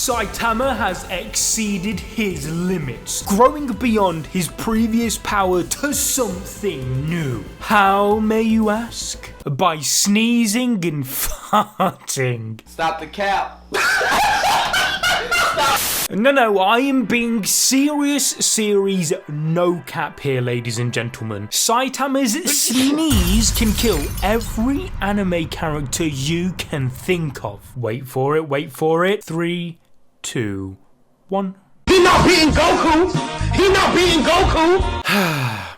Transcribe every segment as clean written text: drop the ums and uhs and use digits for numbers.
Saitama has exceeded his limits, growing beyond his previous power to something new. How, may you ask? By sneezing and farting. Stop the cap. No, I am being serious series no cap here, ladies and gentlemen. Saitama's sneeze can kill every anime character you can think of. Wait for it. 3, 2, 1. He not beating Goku! He not beating Goku!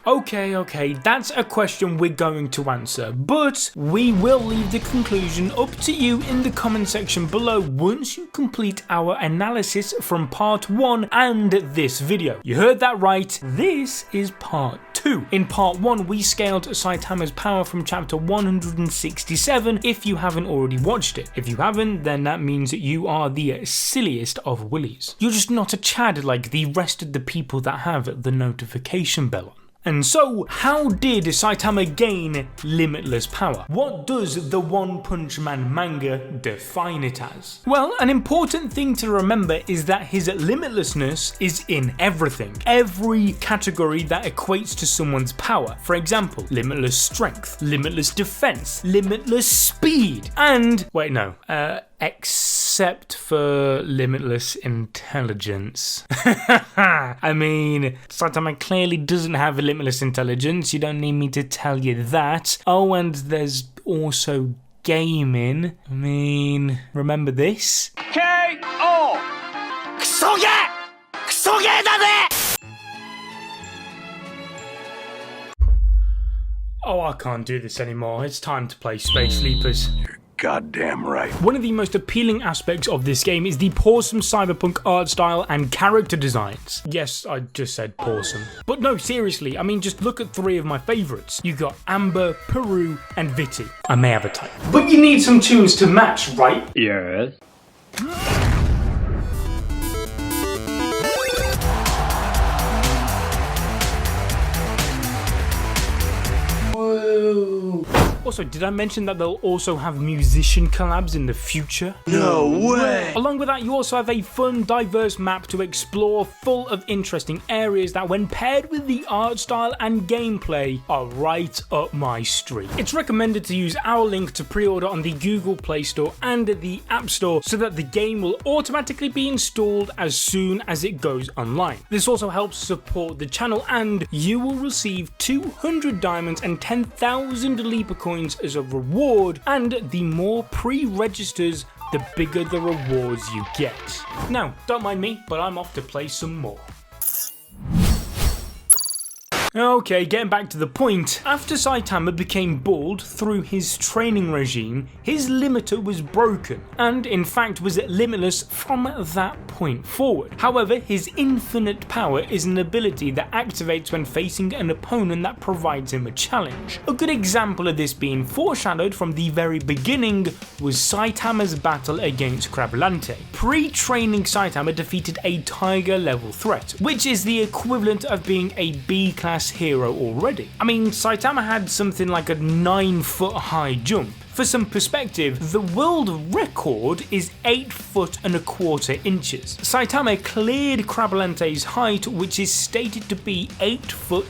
Okay, that's a question we're going to answer, but we will leave the conclusion up to you in the comment section below once you complete our analysis from part 1 and this video. You heard that right, this is part 2. In part 1 we scaled Saitama's power from chapter 167 if you haven't already watched it. If you haven't, then that means that you are the silliest of willies. You're just not a Chad like the rest of the people that have the notification bell on. And so, how did Saitama gain limitless power? What does the One Punch Man manga define it as? Well, an important thing to remember is that his limitlessness is in everything. Every category that equates to someone's power. For example, limitless strength, limitless defense, limitless speed, and except for limitless intelligence. I mean, Saitama clearly doesn't have a limitless intelligence, you don't need me to tell you that. Oh, and there's also gaming. I mean, remember this? K.O. Kusoge! Kusoge dane! Oh, I can't do this anymore. It's time to play Space Sleepers. Goddamn right. One of the most appealing aspects of this game is the pawsome cyberpunk art style and character designs. Yes, I just said pawsome. But no, seriously, I mean, just look at 3 of my favourites. You got Amber, Peru, and Viti. I may have a type. But you need some tunes to match, right? Yes. Whoa. Also, did I mention that they'll also have musician collabs in the future? No way! Along with that, you also have a fun, diverse map to explore full of interesting areas that, when paired with the art style and gameplay, are right up my street. It's recommended to use our link to pre-order on the Google Play Store and the App Store so that the game will automatically be installed as soon as it goes online. This also helps support the channel, and you will receive 200 diamonds and 10,000 Leaper coins as a reward, and the more pre-registers, the bigger the rewards you get. Now, don't mind me, but I'm off to play some more. Okay, getting back to the point. After Saitama became bald through his training regime, his limiter was broken, and in fact was limitless from that point forward. However, his infinite power is an ability that activates when facing an opponent that provides him a challenge. A good example of this being foreshadowed from the very beginning was Saitama's battle against Crablante. Pre-training Saitama defeated a Tiger level threat, which is the equivalent of being a B-class hero already. I mean, Saitama had something like a 9-foot high jump. For some perspective, the world record is 8'1¼ inches. Saitama cleared Crabalante's height, which is stated to be 8'2".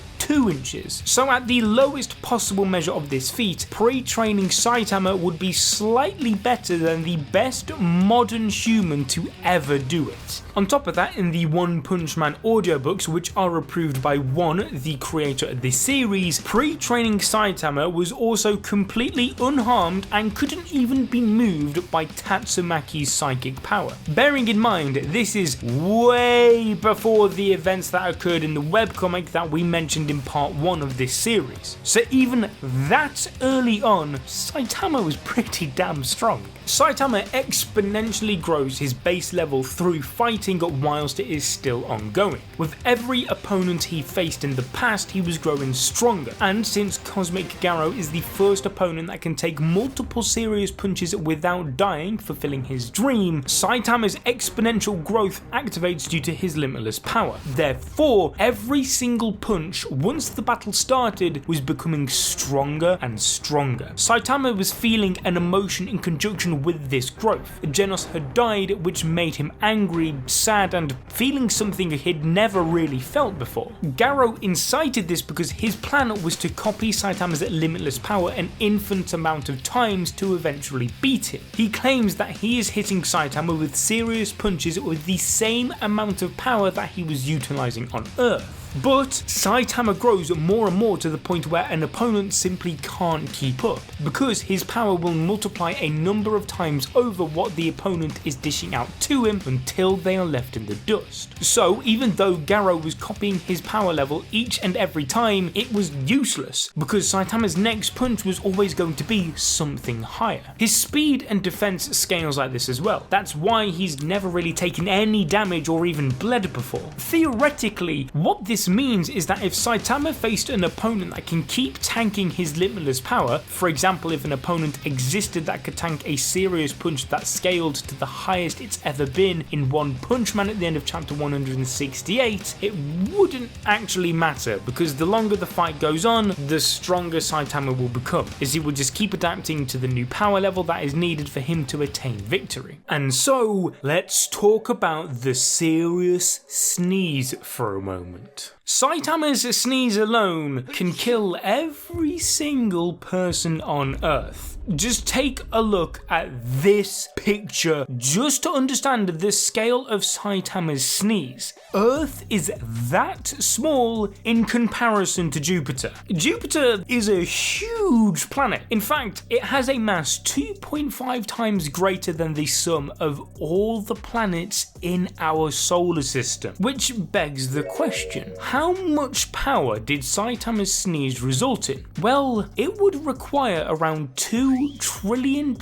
So at the lowest possible measure of this feat, pre-training Saitama would be slightly better than the best modern human to ever do it. On top of that, in the One Punch Man audiobooks, which are approved by One, the creator of this series, pre-training Saitama was also completely unharmed and couldn't even be moved by Tatsumaki's psychic power. Bearing in mind, this is way before the events that occurred in the webcomic that we mentioned in part 1 of this series. So even that early on, Saitama was pretty damn strong. Saitama exponentially grows his base level through fighting whilst it is still ongoing. With every opponent he faced in the past, he was growing stronger, and since Cosmic Garou is the first opponent that can take multiple serious punches without dying, fulfilling his dream, Saitama's exponential growth activates due to his limitless power. Therefore, every single punch once the battle started, was becoming stronger and stronger. Saitama was feeling an emotion in conjunction with this growth. Genos had died, which made him angry, sad, and feeling something he'd never really felt before. Garou incited this because his plan was to copy Saitama's limitless power an infinite amount of times to eventually beat him. He claims that he is hitting Saitama with serious punches with the same amount of power that he was utilizing on Earth. But Saitama grows more and more to the point where an opponent simply can't keep up, because his power will multiply a number of times over what the opponent is dishing out to him until they are left in the dust. So even though Garou was copying his power level each and every time, it was useless, because Saitama's next punch was always going to be something higher. His speed and defense scales like this as well. That's why he's never really taken any damage or even bled before. Theoretically, what this means is that if Saitama faced an opponent that can keep tanking his limitless power, for example if an opponent existed that could tank a serious punch that scaled to the highest it's ever been in one Punch Man at the end of chapter 168, it wouldn't actually matter, because the longer the fight goes on, the stronger Saitama will become, as he will just keep adapting to the new power level that is needed for him to attain victory. And so, let's talk about the serious sneeze for a moment. Saitama's sneeze alone can kill every single person on Earth. Just take a look at this picture just to understand the scale of Saitama's sneeze. Earth is that small in comparison to Jupiter. Jupiter is a huge planet. In fact, it has a mass 2.5 times greater than the sum of all the planets in our solar system. Which begs the question, how much power did Saitama's sneeze result in? Well, it would require around 2 trillion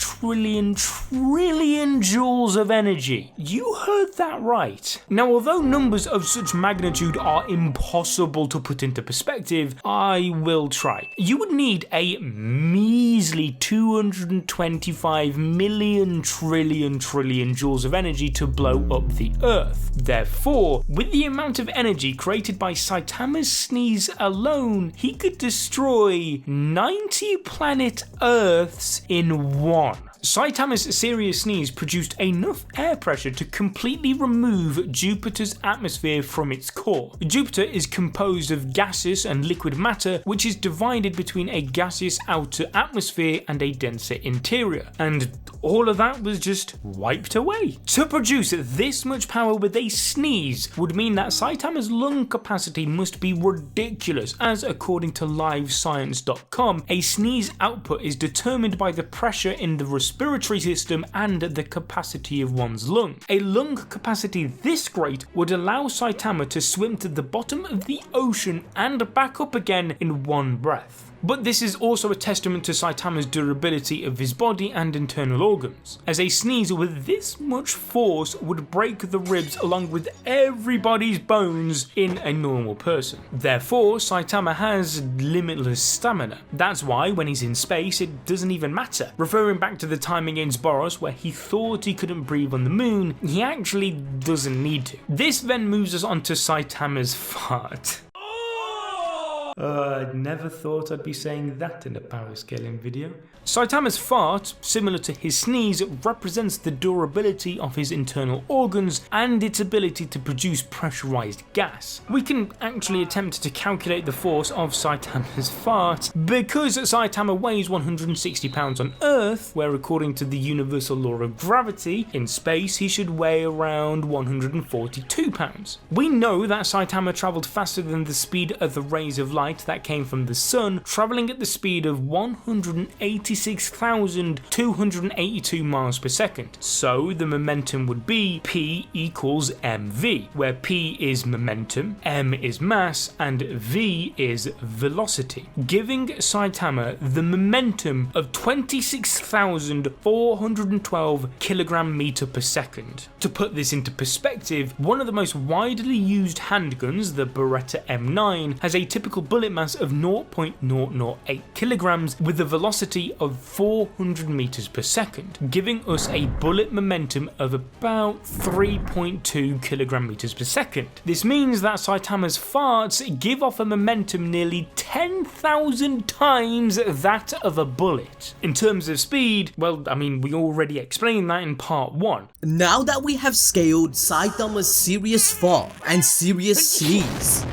joules of energy. You heard that right. Now, although numbers of such magnitude are impossible to put into perspective, I will try. You would need a measly 225 million trillion joules of energy to blow up the Earth. Therefore, with the amount of energy created by Saitama's sneeze alone, he could destroy 90 planet Earths in one. Saitama's serious sneeze produced enough air pressure to completely remove Jupiter's atmosphere from its core. Jupiter is composed of gaseous and liquid matter, which is divided between a gaseous outer atmosphere and a denser interior, and all of that was just wiped away. To produce this much power with a sneeze would mean that Saitama's lung capacity must be ridiculous, as according to livescience.com, a sneeze output is determined by the pressure in the respiratory system and the capacity of one's lung. A lung capacity this great would allow Saitama to swim to the bottom of the ocean and back up again in one breath. But this is also a testament to Saitama's durability of his body and internal organs, as a sneeze with this much force would break the ribs along with everybody's bones in a normal person. Therefore, Saitama has limitless stamina. That's why when he's in space it doesn't even matter. Referring back to the time against Boros where he thought he couldn't breathe on the moon, he actually doesn't need to. This then moves us on to Saitama's fart. I never thought I'd be saying that in a power scaling video. Saitama's fart, similar to his sneeze, represents the durability of his internal organs and its ability to produce pressurized gas. We can actually attempt to calculate the force of Saitama's fart. Because Saitama weighs 160 pounds on Earth, where according to the universal law of gravity, in space he should weigh around 142 pounds. We know that Saitama travelled faster than the speed of the rays of light that came from the sun, travelling at the speed of 186,282 miles per second. So the momentum would be P equals mv, where P is momentum, m is mass, and v is velocity, giving Saitama the momentum of 26,412 kilogram meter per second. To put this into perspective, one of the most widely used handguns, the Beretta M9, has a typical bullet bullet mass of 0.008 kilograms with a velocity of 400 meters per second, giving us a bullet momentum of about 3.2 kilogram meters per second. This means that Saitama's farts give off a momentum nearly 10,000 times that of a bullet. In terms of speed, well, I mean, we already explained that in part 1. Now that we have scaled Saitama's serious fart and serious sneeze,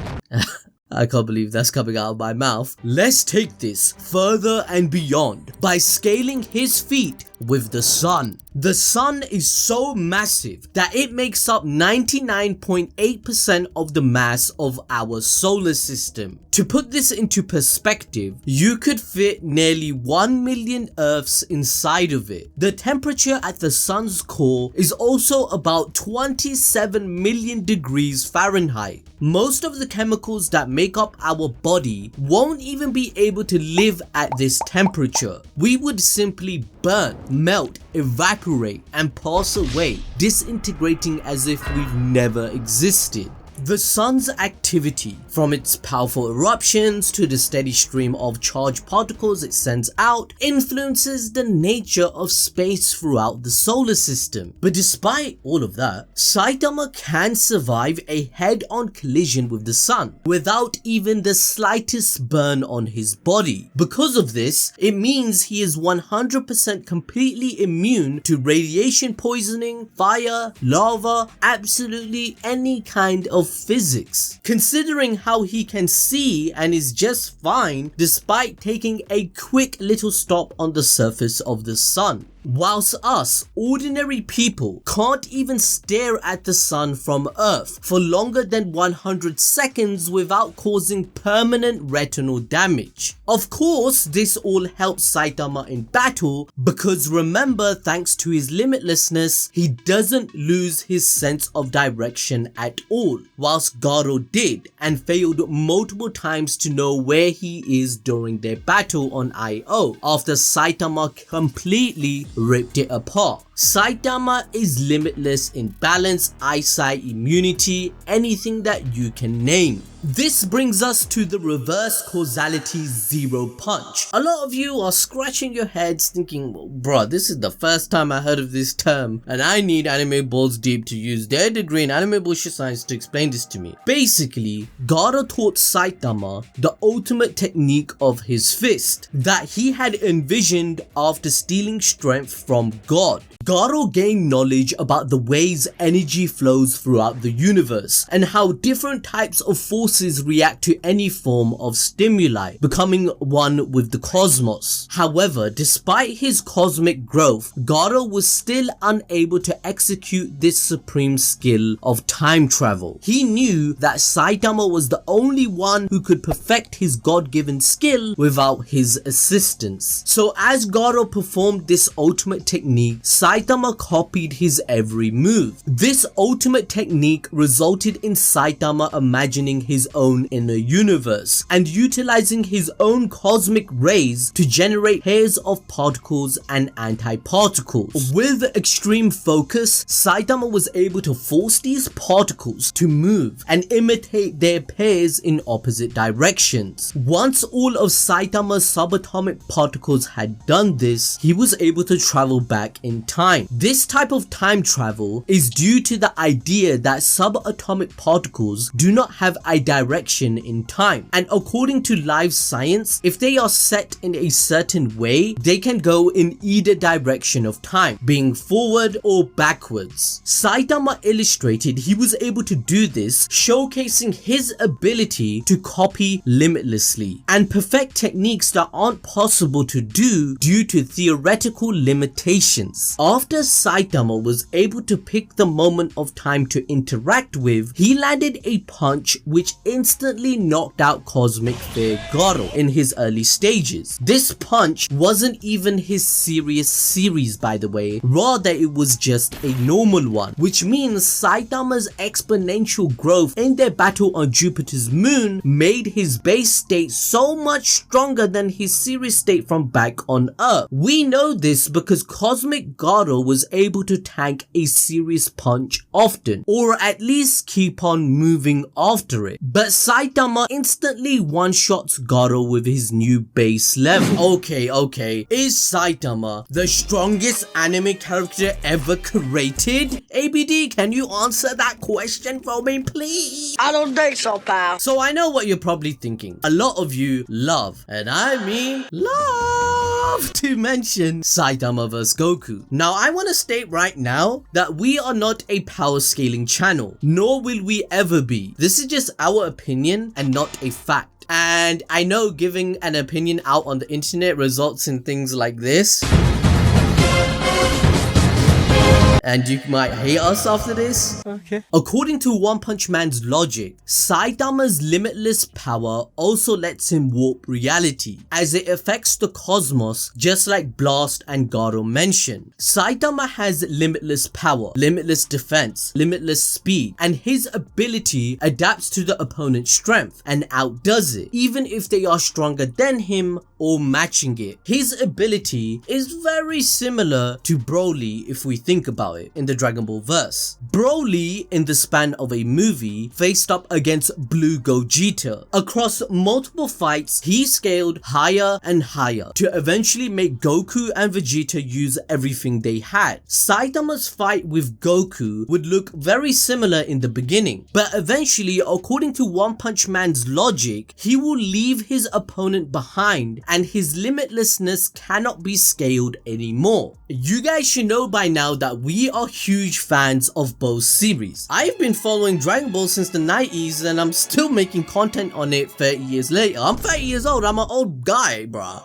I can't believe that's coming out of my mouth, let's take this further and beyond by scaling his feat with the sun. The sun is so massive that it makes up 99.8% of the mass of our solar system. To put this into perspective, you could fit nearly 1 million Earths inside of it. The temperature at the sun's core is also about 27 million degrees Fahrenheit. Most of the chemicals that make up our body won't even be able to live at this temperature. We would simply burn, melt, evaporate, and pass away, disintegrating as if we've never existed. The sun's activity, from its powerful eruptions to the steady stream of charged particles it sends out, influences the nature of space throughout the solar system. But despite all of that, Saitama can survive a head-on collision with the sun without even the slightest burn on his body. Because of this, it means he is 100% completely immune to radiation poisoning, fire, lava, absolutely any kind of physics. Considering how he can see and is just fine despite taking a quick little stop on the surface of the sun. Whilst us, ordinary people, can't even stare at the sun from Earth for longer than 100 seconds without causing permanent retinal damage. Of course, this all helps Saitama in battle because remember, thanks to his limitlessness, he doesn't lose his sense of direction at all, whilst Garou did and failed multiple times to know where he is during their battle on I.O. after Saitama completely ripped it apart. Saitama is limitless in balance, eyesight, immunity, anything that you can name. This brings us to the reverse causality zero punch. A lot of you are scratching your heads thinking, well, bruh, this is the first time I heard of this term and I need Anime Balls Deep to use their degree in anime bullshit science to explain this to me. Basically, Garou taught Saitama the ultimate technique of his fist that he had envisioned after stealing strength from God. Garou gained knowledge about the ways energy flows throughout the universe and how different types of forces react to any form of stimuli, becoming one with the cosmos. However, despite his cosmic growth, Garou was still unable to execute this supreme skill of time travel. He knew that Saitama was the only one who could perfect his God-given skill without his assistance. So as Garou performed this ultimate technique, Saitama copied his every move. This ultimate technique resulted in Saitama imagining his own inner universe and utilizing his own cosmic rays to generate pairs of particles and anti-particles. With extreme focus, Saitama was able to force these particles to move and imitate their pairs in opposite directions. Once all of Saitama's subatomic particles had done this, he was able to travel back in time. This type of time travel is due to the idea that subatomic particles do not have a direction in time, and according to live science, if they are set in a certain way, they can go in either direction of time, being forward or backwards. Saitama illustrated he was able to do this, showcasing his ability to copy limitlessly and perfect techniques that aren't possible to do due to theoretical limitations. After Saitama was able to pick the moment of time to interact with, he landed a punch which instantly knocked out Cosmic Fear Garou in his early stages. This punch wasn't even his serious series, by the way, rather it was just a normal one, which means Saitama's exponential growth in their battle on Jupiter's moon made his base state so much stronger than his serious state from back on Earth. We know this because Cosmic Garou Garou was able to tank a serious punch often, or at least keep on moving after it. But Saitama instantly one-shots Garou with his new base level. Okay, is Saitama the strongest anime character ever created? ABD, can you answer that question for me, please? I don't think so, pal. So I know what you're probably thinking. A lot of you love, and I mean love, to mention Saitama vs Goku. Now I want to state right now that we are not a power scaling channel, nor will we ever be. This is just our opinion and not a fact. And I know giving an opinion out on the internet results in things like this. And you might hate us after this. Okay. According to One Punch Man's logic, Saitama's limitless power also lets him warp reality, as it affects the cosmos just like Blast and Garou mentioned. Saitama has limitless power, limitless defense, limitless speed, and his ability adapts to the opponent's strength and outdoes it, even if they are stronger than him or matching it. His ability is very similar to Broly if we think about it in the Dragon Ball verse. Broly, in the span of a movie, faced up against Blue Gogeta. Across multiple fights, he scaled higher and higher to eventually make Goku and Vegeta use everything they had. Saitama's fight with Goku would look very similar in the beginning, but eventually, according to One Punch Man's logic, he will leave his opponent behind and his limitlessness cannot be scaled anymore. You guys should know by now that we are huge fans of both series. I've been following Dragon Ball since the 90s and I'm still making content on it 30 years later. I'm 30 years old, I'm an old guy, bruh.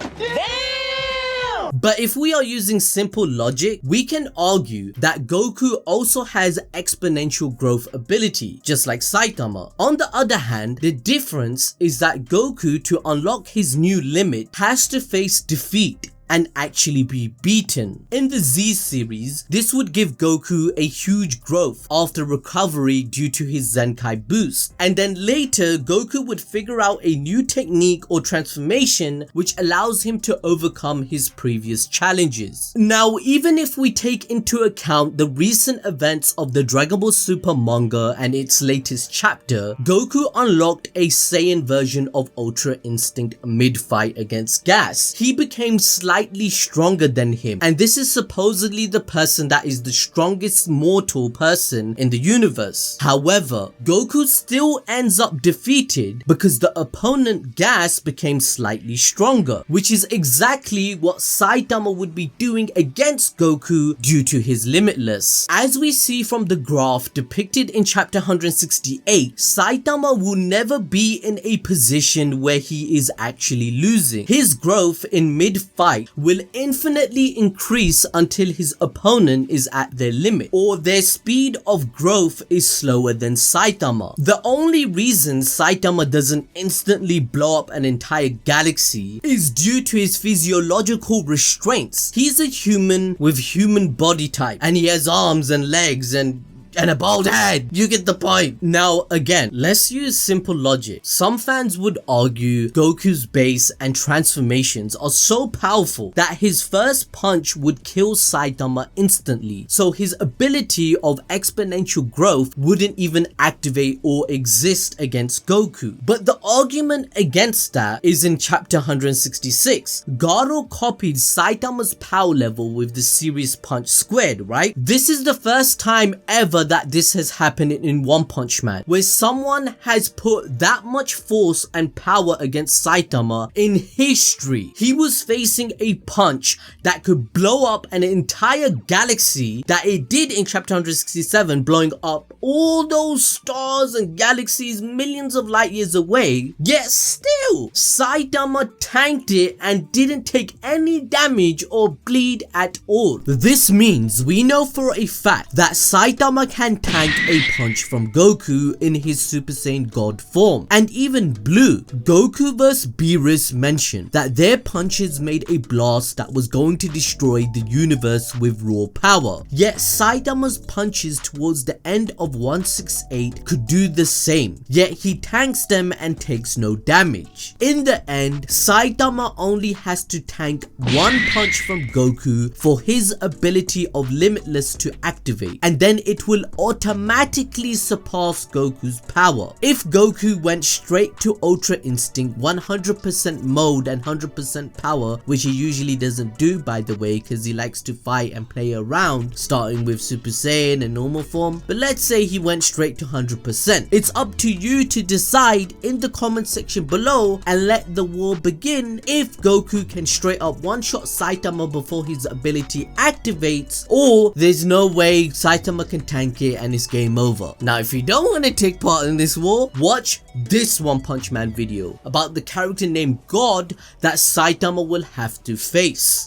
But if we are using simple logic, we can argue that Goku also has exponential growth ability, just like Saitama. On the other hand, the difference is that Goku, to unlock his new limit, has to face defeat and actually be beaten. In the Z series, this would give Goku a huge growth after recovery due to his Zenkai boost, and then later Goku would figure out a new technique or transformation which allows him to overcome his previous challenges. Now, even if we take into account the recent events of the Dragon Ball Super manga and its latest chapter, Goku unlocked a Saiyan version of Ultra Instinct mid-fight against Gas. He became slightly stronger than him, and this is supposedly the person that is the strongest mortal person in the universe. However, Goku still ends up defeated because the opponent Gas became slightly stronger, which is exactly what Saitama would be doing against Goku due to his limitless. As we see from the graph depicted in chapter 168, Saitama will never be in a position where he is actually losing. His growth in mid-fight will infinitely increase until his opponent is at their limit, or their speed of growth is slower than Saitama. The only reason Saitama doesn't instantly blow up an entire galaxy is due to his physiological restraints. He's a human with human body type, and he has arms and legs and a bald head. You get the point. Now again, let's use simple logic. Some fans would argue Goku's base and transformations are so powerful that his first punch would kill Saitama instantly, so his ability of exponential growth wouldn't even activate or exist against Goku. But the argument against that is in chapter 166. Garou copied Saitama's power level with the Serious Punch squared, right? This is the first time ever that this has happened in One Punch Man, where someone has put that much force and power against Saitama in history. He was facing a punch that could blow up an entire galaxy, that it did in chapter 167, blowing up all those stars and galaxies millions of light years away, yet still Saitama tanked it and didn't take any damage or bleed at all. This means we know for a fact that Saitama Saitama can tank a punch from Goku in his Super Saiyan God form. And even Blue, Goku vs Beerus mentioned that their punches made a blast that was going to destroy the universe with raw power. Yet Saitama's punches towards the end of 168 could do the same, yet he tanks them and takes no damage. In the end, Saitama only has to tank one punch from Goku for his ability of Limitless to activate, and then it will automatically surpass Goku's power. If Goku went straight to Ultra Instinct 100% mode and 100% power, which he usually doesn't do by the way because he likes to fight and play around, starting with Super Saiyan and normal form, but let's say he went straight to 100%. It's up to you to decide in the comment section below and let the war begin if Goku can straight up one-shot Saitama before his ability activates, or there's no way Saitama can tank it and it's game over. Now if you don't want to take part in this war, watch this One Punch Man video about the character named God that Saitama will have to face.